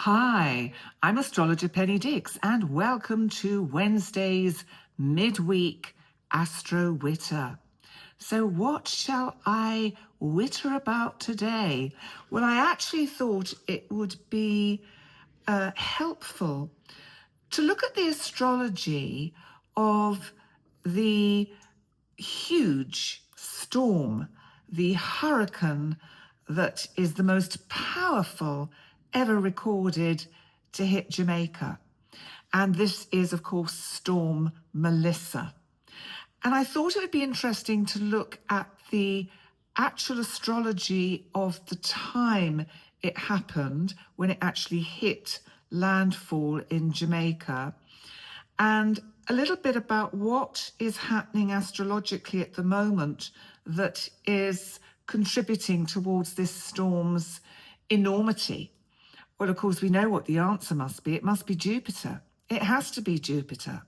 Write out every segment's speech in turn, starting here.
Hi, I'm astrologer Penny Dix, and welcome to Wednesday's midweek Astro Witter. So, what shall I witter about today? Well, I actually thought it would be helpful to look at the astrology of the huge storm, the hurricane that is the most powerful ever recorded to hit Jamaica. And this is, of course, Storm Melissa. And I thought it would be interesting to look at the actual astrology of the time it happened, when it actually hit landfall in Jamaica, and a little bit about what is happening astrologically at the moment that is contributing towards this storm's enormity. Well, of course, we know what the answer must be. It must be Jupiter. It has to be Jupiter.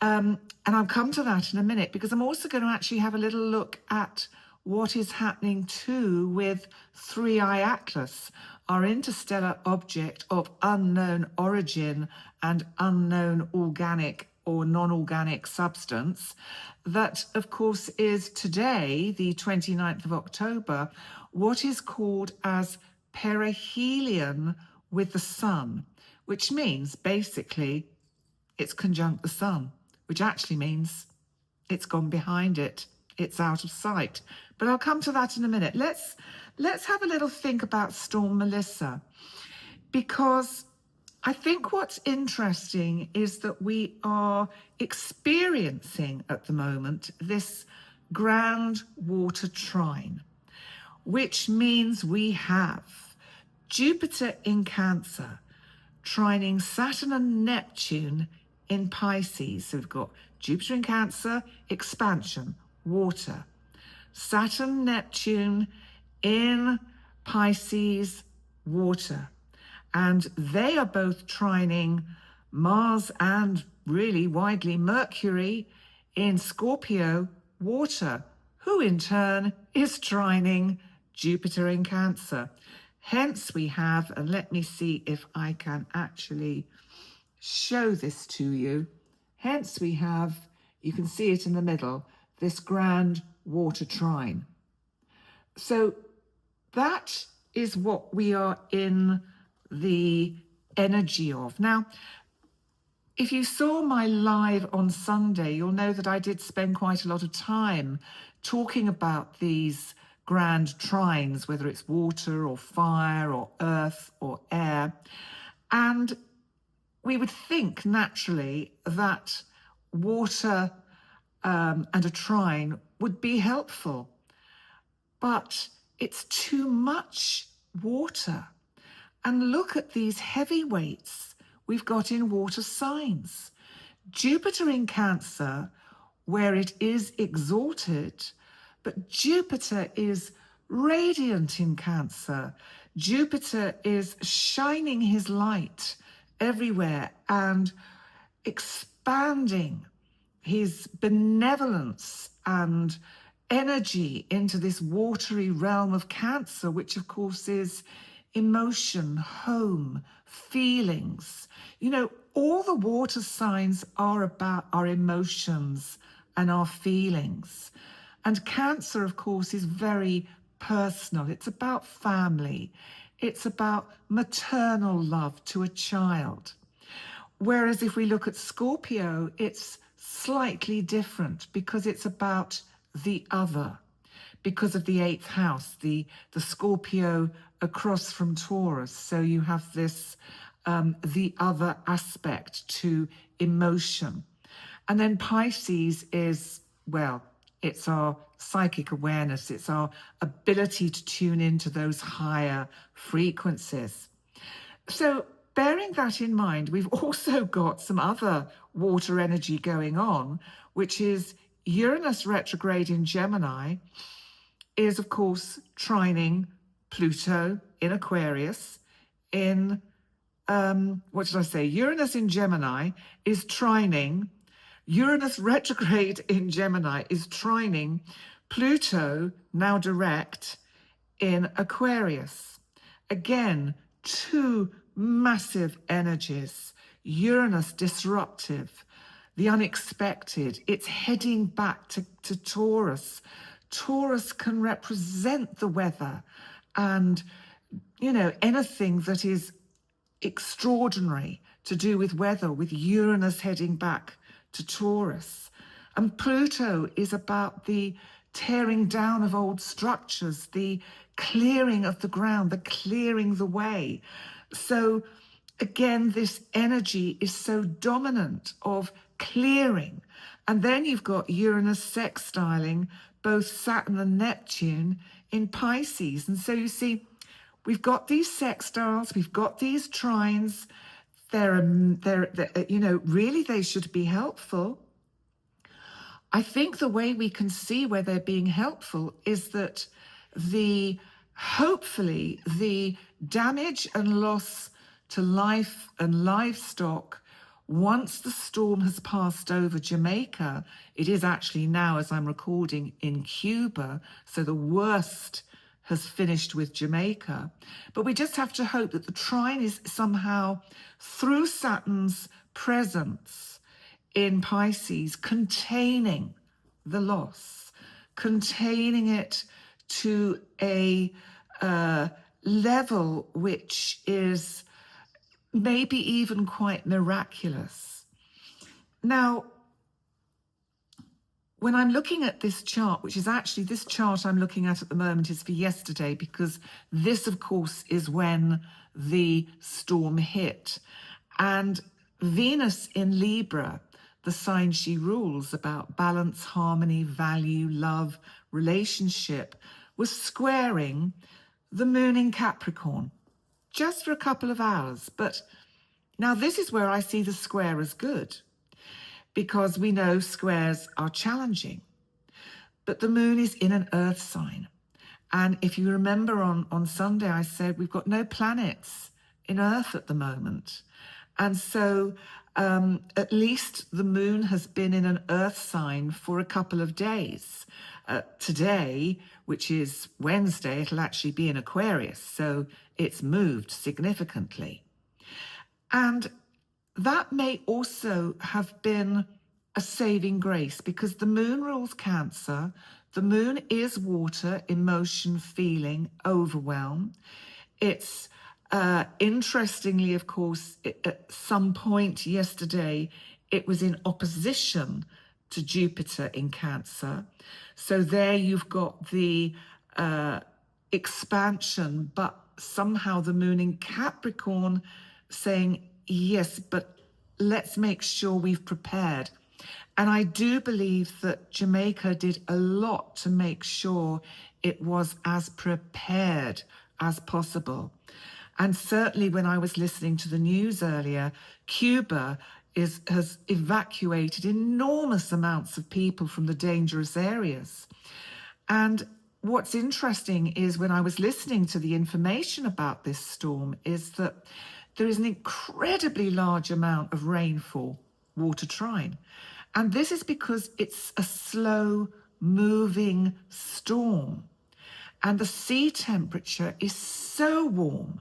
And I'll come to that in a minute, because I'm also going to actually have a little look at what is happening too with 3i Ataclas, our interstellar object of unknown origin and unknown organic or non-organic substance, that of course is today, the 29th of October, what is called as perihelion with the sun, which means basically it's conjunct the sun, which actually means it's gone behind it. It's out of sight. But I'll come to that in a minute. Let's have a little think about Storm Melissa, because I think what's interesting is that we are experiencing at the moment this Grand Water Trine, which means we have Jupiter in Cancer trining Saturn and Neptune in Pisces. So we've got Jupiter in Cancer, expansion, water. Saturn, Neptune in Pisces, water. And they are both trining Mars and really widely Mercury in Scorpio, water, who in turn is trining Jupiter in Cancer. Hence we have, and let me see if I can actually show this to you. Hence we have, you can see it in the middle, this Grand Water Trine. So that is what we are in the energy of. Now, if you saw my live on Sunday, you'll know that I did spend quite a lot of time talking about these grand trines, whether it's water or fire or earth or air. And we would think naturally that water and a trine would be helpful, but it's too much water. And look at these heavyweights we've got in water signs. Jupiter in Cancer, where it is exalted, but Jupiter is radiant in Cancer. Jupiter is shining his light everywhere and expanding his benevolence and energy into this watery realm of Cancer, which of course is emotion, home, feelings. You know, all the water signs are about our emotions and our feelings. And Cancer, of course, is very personal. It's about family. It's about maternal love to a child. Whereas if we look at Scorpio, it's slightly different, because it's about the other, because of the 8th house, the Scorpio across from Taurus. So you have this, the other aspect to emotion. And then Pisces is, well, it's our psychic awareness. It's our ability to tune into those higher frequencies. So bearing that in mind, we've also got some other water energy going on, which is Uranus retrograde in Gemini is, of course, trining Pluto in Aquarius in, what did I say? Uranus in Gemini is trining, Uranus retrograde in Gemini is trining Pluto, now direct, in Aquarius. Again, two massive energies. Uranus disruptive, the unexpected. It's heading back to Taurus. Taurus can represent the weather and, anything that is extraordinary to do with weather, with Uranus heading back to Taurus. And Pluto is about the tearing down of old structures, the clearing of the ground, the clearing the way. So again, this energy is so dominant of clearing. And then you've got Uranus sextiling both Saturn and Neptune in Pisces. And so you see, we've got these sextiles, we've got these trines. They're really they should be helpful. I think the way we can see where they're being helpful is that hopefully the damage and loss to life and livestock, once the storm has passed over Jamaica, it is actually now, as I'm recording, in Cuba, so the worst has finished with Jamaica. But we just have to hope that the trine is somehow, through Saturn's presence in Pisces, containing the loss, containing it to a level which is maybe even quite miraculous. Now, when I'm looking at this chart, which is actually this chart I'm looking at the moment is for yesterday, because this, of course, is when the storm hit. And Venus in Libra, the sign she rules about balance, harmony, value, love, relationship, was squaring the moon in Capricorn just for a couple of hours. But now this is where I see the square as good, because we know squares are challenging. But the moon is in an earth sign. And if you remember on Sunday, I said we've got no planets in earth at the moment. And so at least the moon has been in an earth sign for a couple of days. Today, which is Wednesday, it'll actually be in Aquarius. So it's moved significantly. And that may also have been a saving grace, because the moon rules Cancer. The moon is water, emotion, feeling, overwhelm. It's interestingly, of course, at some point yesterday, it was in opposition to Jupiter in Cancer. So there you've got the expansion, but somehow the moon in Capricorn saying, yes, but let's make sure we've prepared. And I do believe that Jamaica did a lot to make sure it was as prepared as possible. And certainly when I was listening to the news earlier, Cuba has evacuated enormous amounts of people from the dangerous areas. And what's interesting is when I was listening to the information about this storm is that there is an incredibly large amount of rainfall, water trine. And this is because it's a slow moving storm. And the sea temperature is so warm,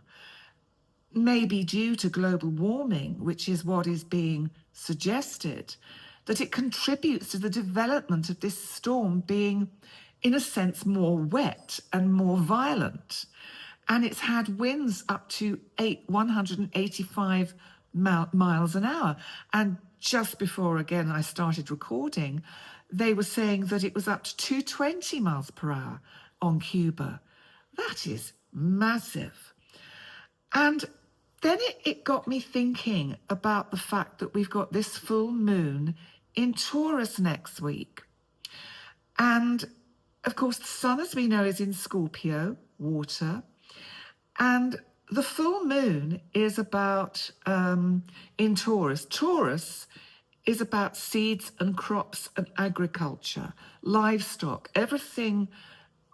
maybe due to global warming, which is what is being suggested, that it contributes to the development of this storm being, in a sense, more wet and more violent. And it's had winds up to 185 miles an hour. And just before, again, I started recording, they were saying that it was up to 220 miles per hour on Cuba. That is massive. And then it got me thinking about the fact that we've got this full moon in Taurus next week. And of course, the sun, as we know, is in Scorpio, water. And the full moon is about, in Taurus. Taurus is about seeds and crops and agriculture, livestock, everything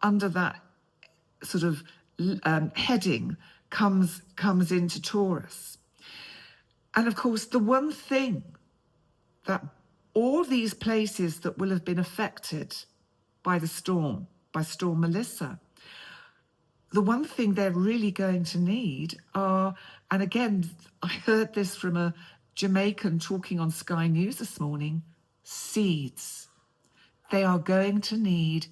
under that sort of heading comes into Taurus. And of course, the one thing that all these places that will have been affected by the storm, by Storm Melissa, the one thing they're really going to need are, and again, I heard this from a Jamaican talking on Sky News this morning, seeds. They are going to need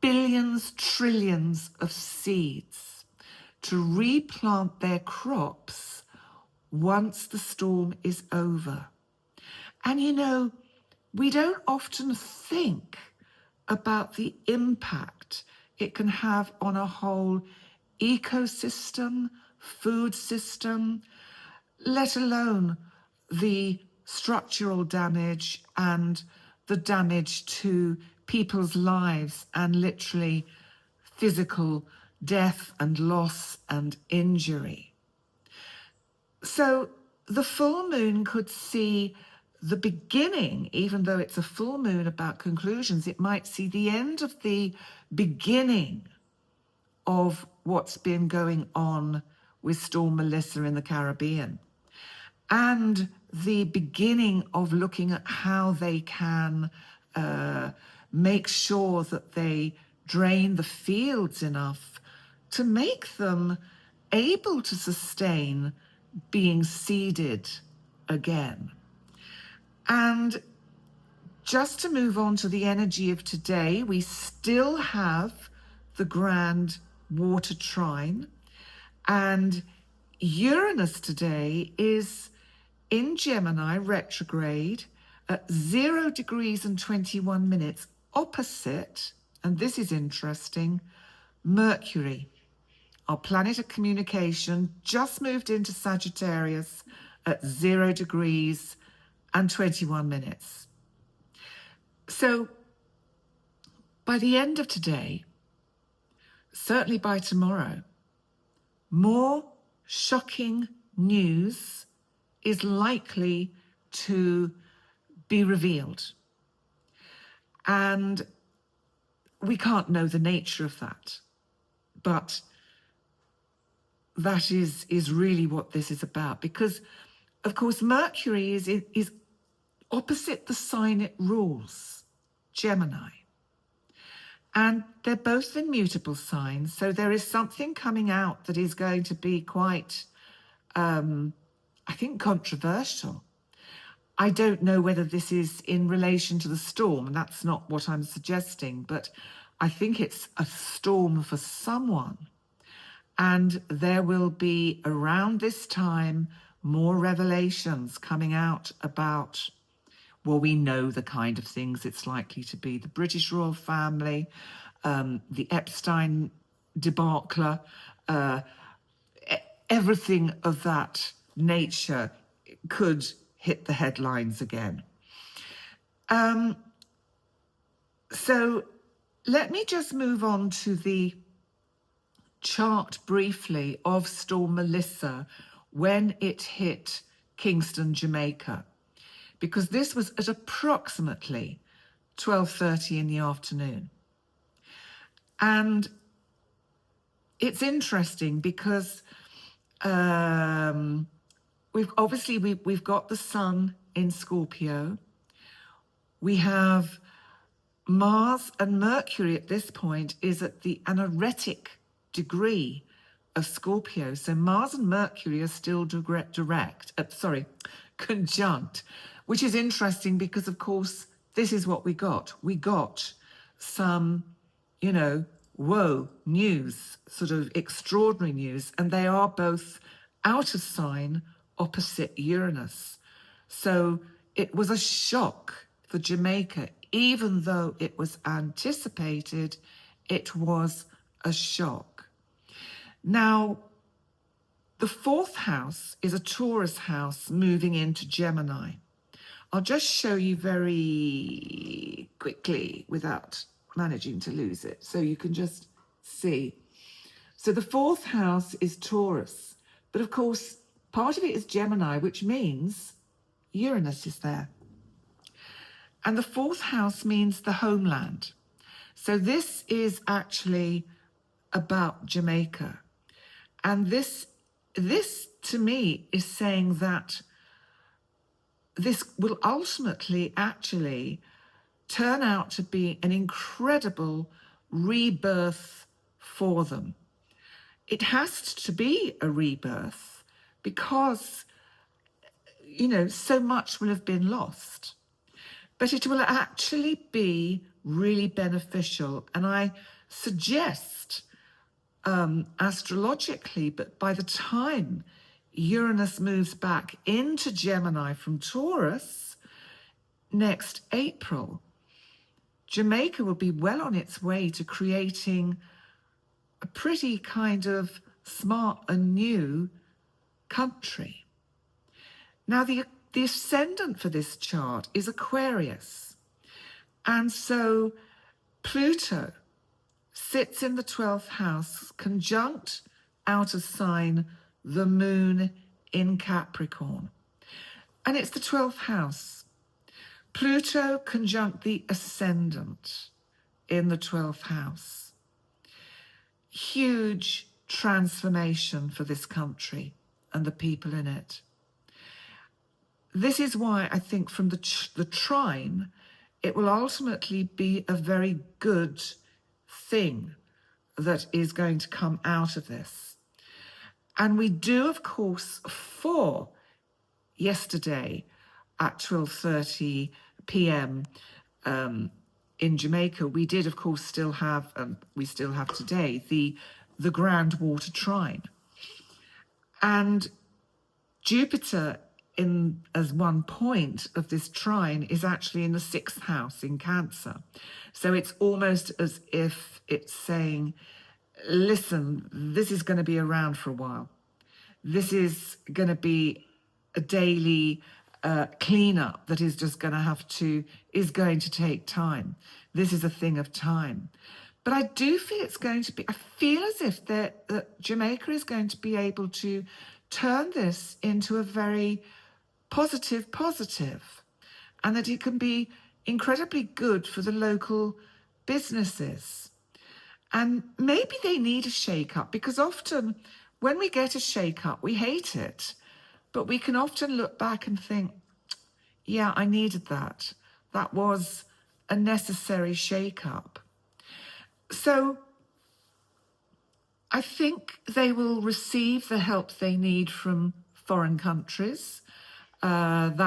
billions, trillions of seeds to replant their crops once the storm is over. And you know, we don't often think about the impact it can have on a whole ecosystem, food system, let alone the structural damage and the damage to people's lives and literally physical death and loss and injury. So the full moon could see the beginning, even though it's a full moon about conclusions, it might see the end of the beginning of what's been going on with Storm Melissa in the Caribbean, and the beginning of looking at how they can make sure that they drain the fields enough to make them able to sustain being seeded again. And just to move on to the energy of today, we still have the Grand Water Trine, and Uranus today is in Gemini retrograde at 0 degrees and 21 minutes opposite, and this is interesting, Mercury, our planet of communication, just moved into Sagittarius at 0 degrees and 21 minutes. So by the end of today, certainly by tomorrow, more shocking news is likely to be revealed. And we can't know the nature of that, but that is really what this is about, because of course Mercury is opposite the sign it rules, Gemini. And they're both in mutable signs, so there is something coming out that is going to be quite, I think, controversial. I don't know whether this is in relation to the storm, and that's not what I'm suggesting, but I think it's a storm for someone. And there will be, around this time, more revelations coming out about, well, we know the kind of things it's likely to be. The British royal family, the Epstein debacle, everything of that nature could hit the headlines again. So let me just move on to the chart briefly of Storm Melissa when it hit Kingston, Jamaica, because this was at approximately 12:30 in the afternoon. And it's interesting because we've got the sun in Scorpio. We have Mars and Mercury at this point is at the anaretic degree of Scorpio. So Mars and Mercury are still conjunct, which is interesting because, of course, this is what we got. We got some, news, sort of extraordinary news, and they are both out of sign opposite Uranus. So it was a shock for Jamaica. Even though it was anticipated, it was a shock. Now, the fourth house is a Taurus house moving into Gemini. I'll just show you very quickly without managing to lose it, so you can just see. So the fourth house is Taurus, but of course, part of it is Gemini, which means Uranus is there. And the fourth house means the homeland. So this is actually about Jamaica. And this to me is saying that this will ultimately actually turn out to be an incredible rebirth for them. it has to be a rebirth because, so much will have been lost. But it will actually be really beneficial. And I suggest, astrologically, but by the time Uranus moves back into Gemini from Taurus next April, Jamaica will be well on its way to creating a pretty kind of smart and new country. Now, the ascendant for this chart is Aquarius. And so Pluto sits in the 12th house, conjunct outer sign, the moon in Capricorn. And it's the 12th house. Pluto conjunct the ascendant in the 12th house. Huge transformation for this country and the people in it. This is why I think from the trine, it will ultimately be a very good thing that is going to come out of this. And we do, of course, for yesterday at 12:30 p.m. In Jamaica, we did, of course, still have, we still have today, the Grand Water Trine. And Jupiter, as one point of this trine, is actually in the 6th house in Cancer. So it's almost as if it's saying, listen, this is going to be around for a while. This is going to be a daily cleanup that is just going to take time. This is a thing of time. But I do feel I feel as if that Jamaica is going to be able to turn this into a very positive, and that it can be incredibly good for the local businesses. And maybe they need a shake-up, because often when we get a shake-up, we hate it. But we can often look back and think, yeah, I needed that. That was a necessary shake-up. So I think they will receive the help they need from foreign countries. And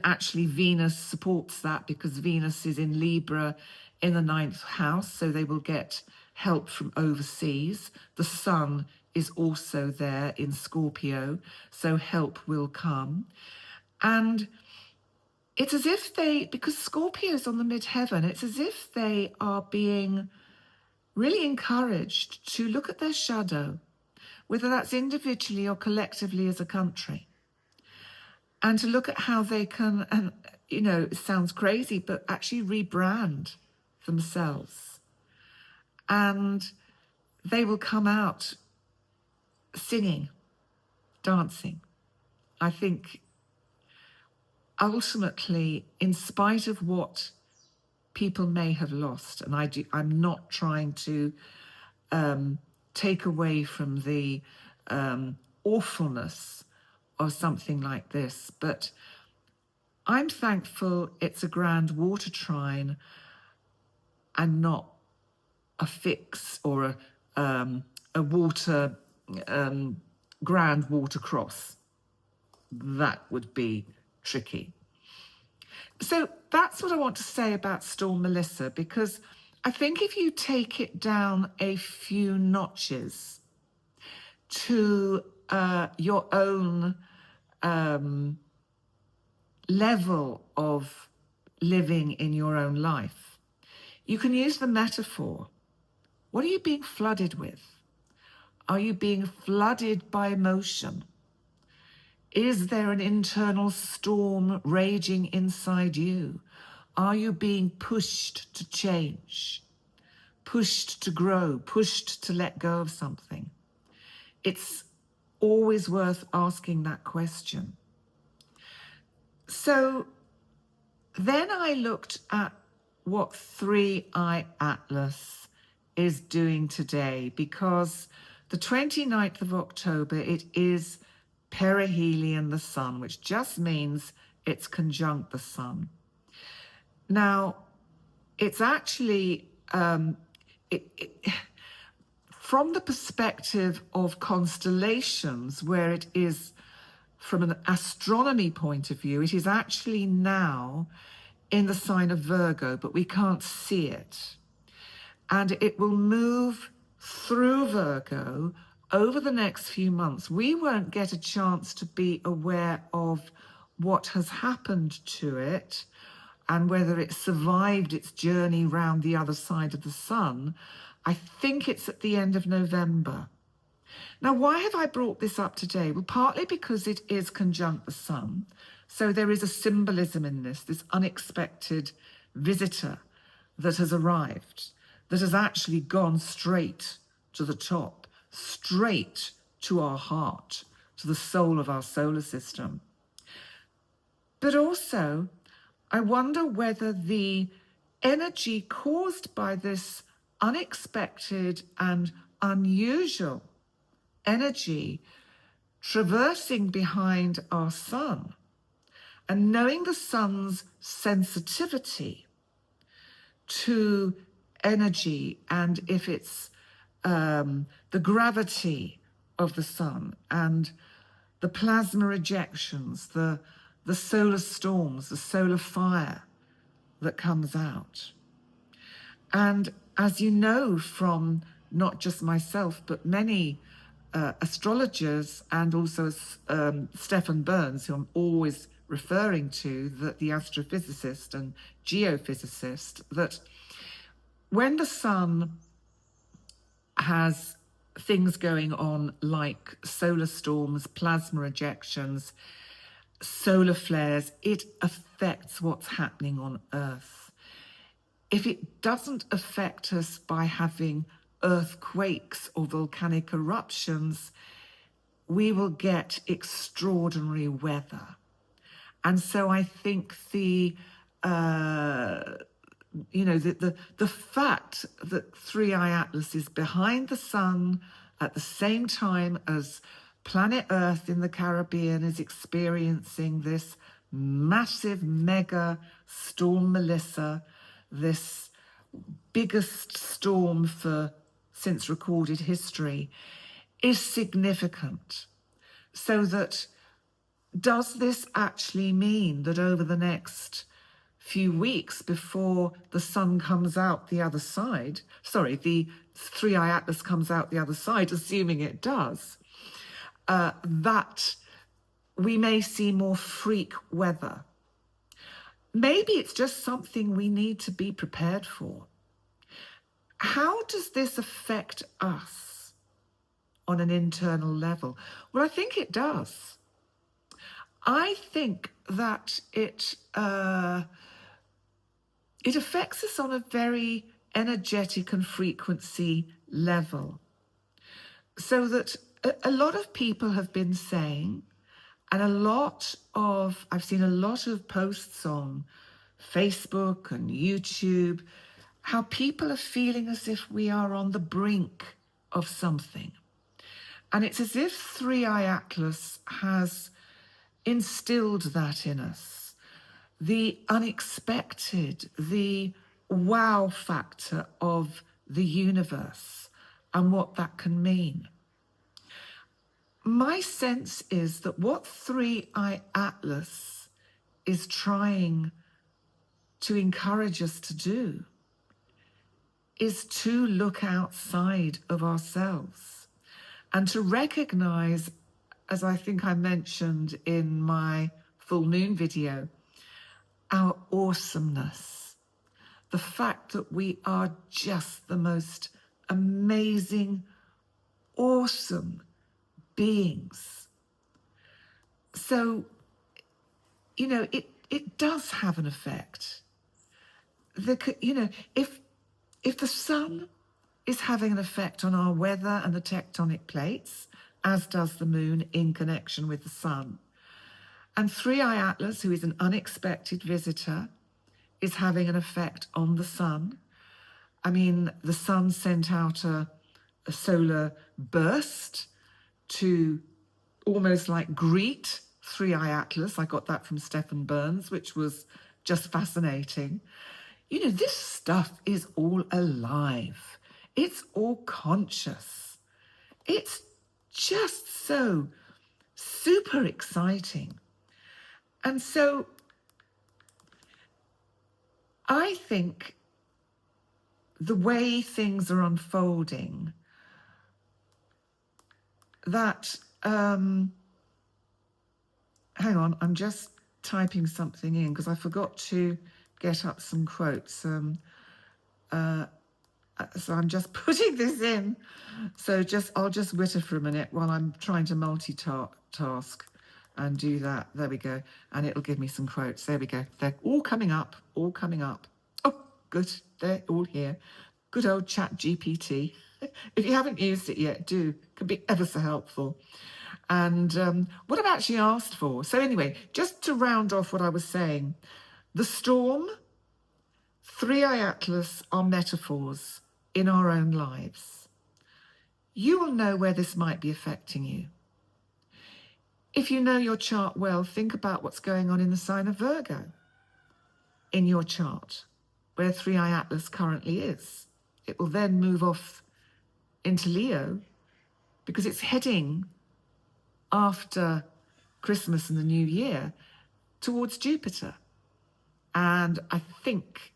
actually Venus supports that, because Venus is in Libra in the 9th house, so they will get help from overseas. The Sun is also there in Scorpio, so help will come. And it's as if because Scorpio is on the midheaven, it's as if they are being really encouraged to look at their shadow, whether that's individually or collectively as a country, and to look at how they can, and it sounds crazy, but actually rebrand themselves. And they will come out singing, dancing. I think ultimately, in spite of what people may have lost, and I'm not trying to take away from the awfulness of something like this, but I'm thankful it's a Grand Water Trine and not a fix or a water Grand Water Cross. That would be tricky. So that's what I want to say about Storm Melissa, because I think if you take it down a few notches to your own level of living in your own life, you can use the metaphor. What are you being flooded with? Are you being flooded by emotion? Is there an internal storm raging inside you? Are you being pushed to change, pushed to grow, pushed to let go of something? It's always worth asking that question. So then I looked at what 3i Atlas is doing today, because the 29th of October, it is perihelion the sun, which just means it's conjunct the sun. Now, it's actually, from the perspective of constellations, where it is from an astronomy point of view, it is actually now in the sign of Virgo, but we can't see it. And it will move through Virgo over the next few months. We won't get a chance to be aware of what has happened to it and whether it survived its journey round the other side of the sun. I think it's at the end of November. Now, why have I brought this up today? Well, partly because it is conjunct the sun. So there is a symbolism in this unexpected visitor that has arrived, that has actually gone straight to the top, straight to our heart, to the soul of our solar system. But also, I wonder whether the energy caused by this unexpected and unusual energy traversing behind our sun and knowing the sun's sensitivity to energy, and if it's the gravity of the sun and the plasma ejections, the solar storms, the solar fire that comes out. And as you know from not just myself, but many astrologers, and also Stephen Burns, who I'm always referring to, that the astrophysicist and geophysicist, that when the sun has things going on like solar storms, plasma ejections, solar flares, it affects what's happening on Earth. If it doesn't affect us by having earthquakes or volcanic eruptions, we will get extraordinary weather. And so I think the fact that 3i Atlas is behind the sun at the same time as planet Earth in the Caribbean is experiencing this massive mega storm Melissa, this biggest storm since recorded history, is significant. So that, does this actually mean that over the next few weeks before the sun comes out the other side, the 3i Atlas comes out the other side, assuming it does, that we may see more freak weather? Maybe it's just something we need to be prepared for. How does this affect us on an internal level? Well, I think it does. I think that it affects us on a very energetic and frequency level. So that a lot of people have been saying, and I've seen a lot of posts on Facebook and YouTube, how people are feeling as if we are on the brink of something. And it's as if 3i Atlas has instilled that in us. The unexpected, the wow factor of the universe and what that can mean. My sense is that what 3i Atlas is trying to encourage us to do is to look outside of ourselves and to recognize, as I think I mentioned in my full moon video, our awesomeness. The fact that we are just the most amazing, awesome beings. So, it does have an effect. If the sun is having an effect on our weather and the tectonic plates, as does the moon in connection with the sun, and 3i Atlas, who is an unexpected visitor, is having an effect on the sun. I mean, the sun sent out a solar burst to almost like greet 3i Atlas. I got that from Stephen Burns, which was just fascinating. This stuff is all alive. It's all conscious. It's just so super exciting. And so I think the way things are unfolding, that, hang on, I'm just typing something in because I forgot to get up some quotes. So I'm just putting this in. So I'll just witter for a minute while I'm trying to multitask and do that. There we go. And it'll give me some quotes. There we go. They're all coming up, all coming up. Oh, good. They're all here. Good old Chat GPT. If you haven't used it yet, do. It can be ever so helpful. And what I've actually asked for. So anyway, just to round off what I was saying, the storm, three-eye Atlas are metaphors in our own lives. You will know where this might be affecting you. If you know your chart well, think about what's going on in the sign of Virgo in your chart, where three-eye Atlas currently is. It will then move off into Leo because it's heading after Christmas and the New Year towards Jupiter. And I think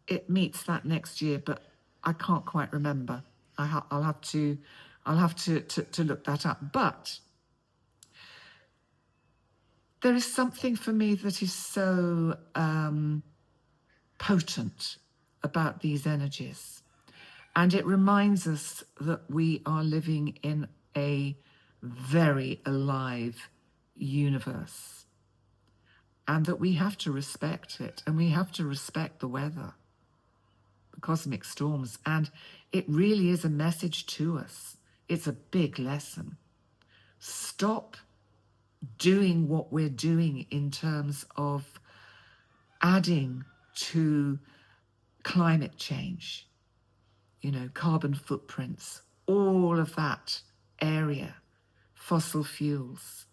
it meets that next year, but I can't quite remember. I'll have to look that up. But there is something for me that is so potent about these energies. And it reminds us that we are living in a very alive universe and that we have to respect it, and we have to respect the weather, the cosmic storms. And it really is a message to us. It's a big lesson. Stop doing what we're doing in terms of adding to climate change, you know, carbon footprints, all of that area, fossil fuels.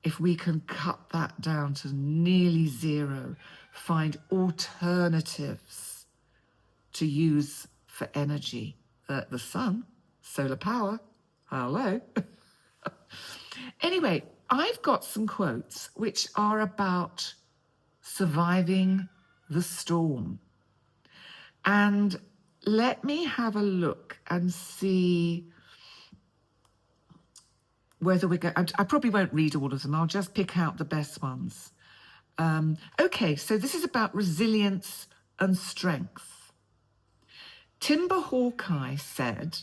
If we can cut that down to nearly zero, find alternatives to use for energy, the sun, solar power, hello. Anyway, I've got some quotes which are about surviving the storm. And let me have a look and see whether we go. I probably won't read all of them. I'll just pick out the best ones. Okay, so this is about resilience and strength. Timber Hawkeye said,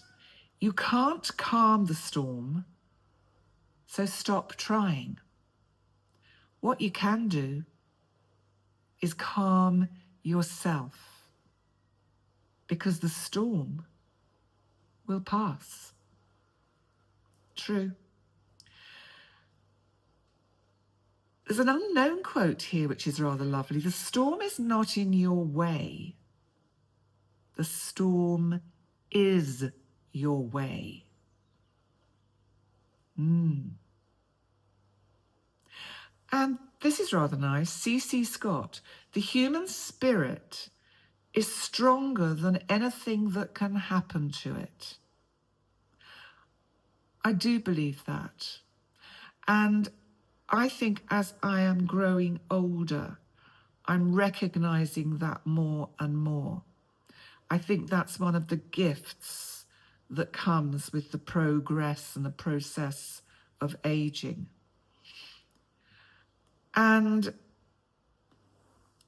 "You can't calm the storm, so stop trying. What you can do is calm yourself, because the storm will pass." True. There's an unknown quote here which is rather lovely. "The storm is not in your way. The storm is your way." And this is rather nice. C.C. Scott, "The human spirit is stronger than anything that can happen to it." I do believe that. And I think as I am growing older, I'm recognizing that more and more. I think that's one of the gifts that comes with the progress and the process of aging. And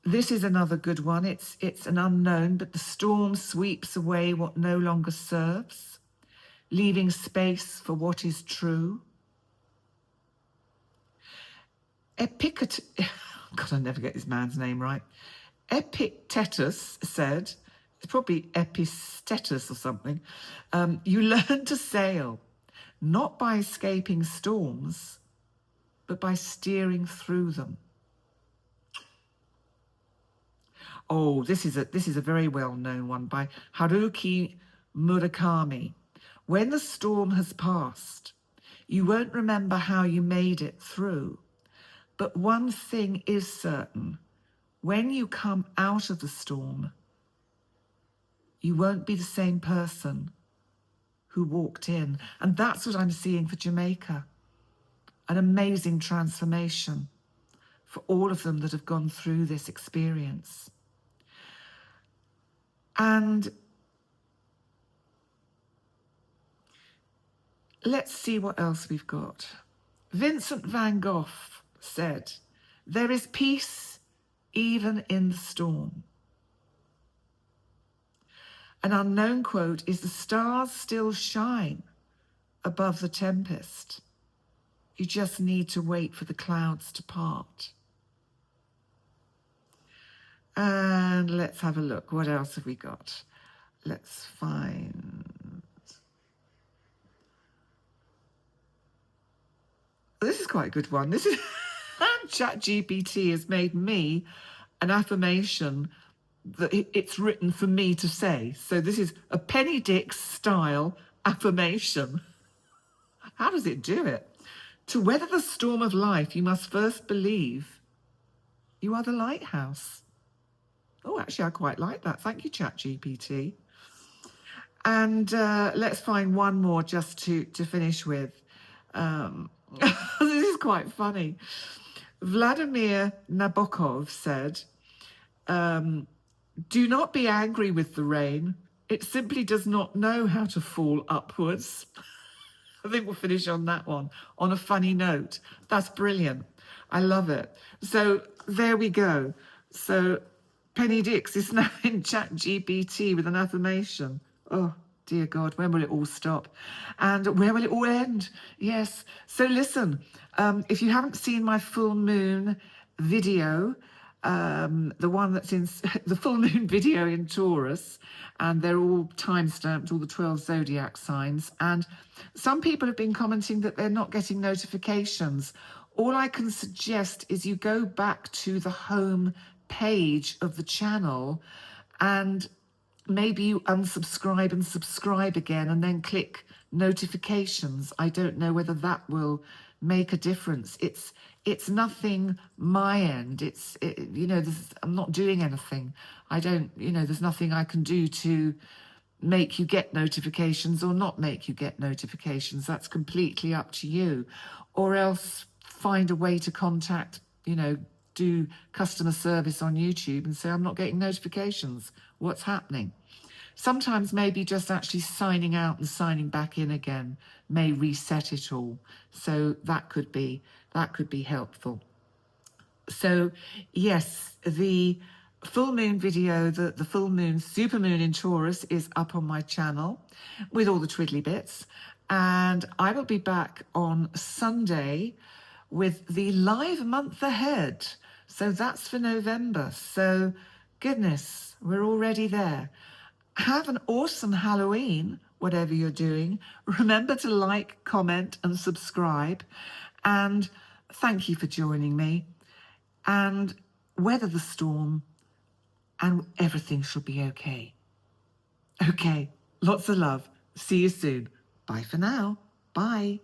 this is another good one. It's an unknown, but "The storm sweeps away what no longer serves, leaving space for what is true." God, I never get this man's name right. Epictetus said, it's probably Epistetus or something, "You learn to sail, not by escaping storms, but by steering through them." Oh, this is a very well-known one by Haruki Murakami. "When the storm has passed, you won't remember how you made it through. But one thing is certain: when you come out of the storm, You won't be the same person who walked in. And that's what I'm seeing for Jamaica. An amazing transformation for all of them that have gone through this experience. And let's see what else we've got. Vincent van Gogh said, "There is peace even in the storm." An unknown quote is, "The stars still shine above the tempest. You just need to wait for the clouds to part." And let's have a look. What else have we got? Let's find... This is quite a good one. This is... ChatGPT has made me an affirmation that it's written for me to say. So this is a Penny Dix style affirmation. How does it do it? To weather the storm of life, you must first believe you are the lighthouse. Oh, actually, I quite like that. Thank you, ChatGPT. And let's find one more just to finish with. This is quite funny. Vladimir Nabokov said, "Do not be angry with the rain. It simply does not know how to fall upwards." I think we'll finish on that one, on a funny note. That's brilliant. I love it. So there we go. So Penny Dix is now in ChatGPT with an affirmation. Oh, dear God, when will it all stop? And where will it all end? Yes. So listen, if you haven't seen my full moon video, the one that's in the full moon video in Taurus, and they're all time-stamped, all the 12 zodiac signs, and some people have been commenting that they're not getting notifications. All I can suggest is you go back to the home page of the channel and maybe you unsubscribe and subscribe again and then click notifications. I don't know whether that will make a difference. It's nothing my end. I'm not doing anything. There's nothing I can do to make you get notifications or not make you get notifications. That's completely up to you. Or else find a way to contact, do customer service on YouTube and say, "I'm not getting notifications. What's happening?" Sometimes maybe just actually signing out and signing back in again may reset it all. So that could be helpful. So yes, the full moon video, the full moon, super moon in Taurus is up on my channel with all the twiddly bits. And I will be back on Sunday with the live month ahead. So that's for November. So goodness, we're already there. Have an awesome Halloween, whatever you're doing. Remember to like, comment and subscribe. And thank you for joining me. And weather the storm and everything shall be okay. Okay, lots of love. See you soon. Bye for now. Bye.